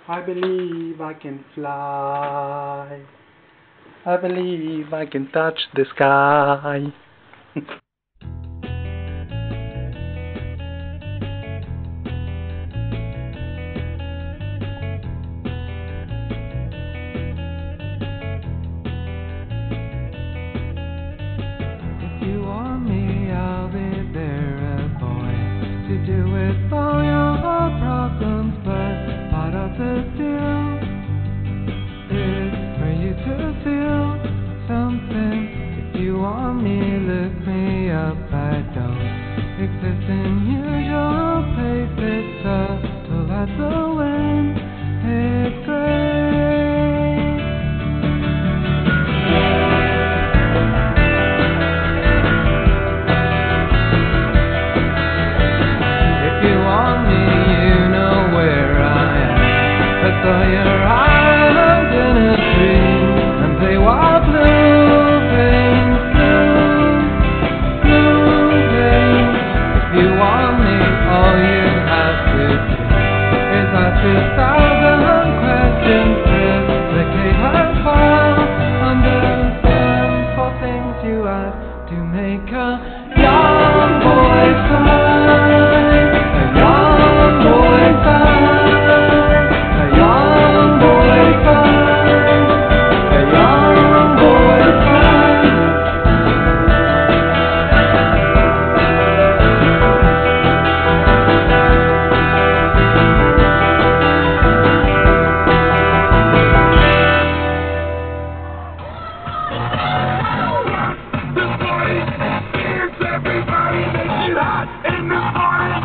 I believe I can fly. I believe I can touch the sky. If you want me, I'll be there, boy, to do with all your problems. But part of the deal is for you to feel something. If you want me, look me up. I don't exist in usual places, subtle as the wind. It's great. If you want me, you know where I am. Let's go your island in a tree and play wild blue veins, blue veins. If you want me, all you have to do is ask 2,000 questions. Replicate her file under the simple things you ask to make a young boy fine. A young boy fine. A young boy fine. A young boy fine. Everybody make it hot in the morning.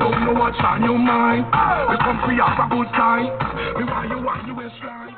Don't know what's on your mind. We come for you have a good time. We want you waistline.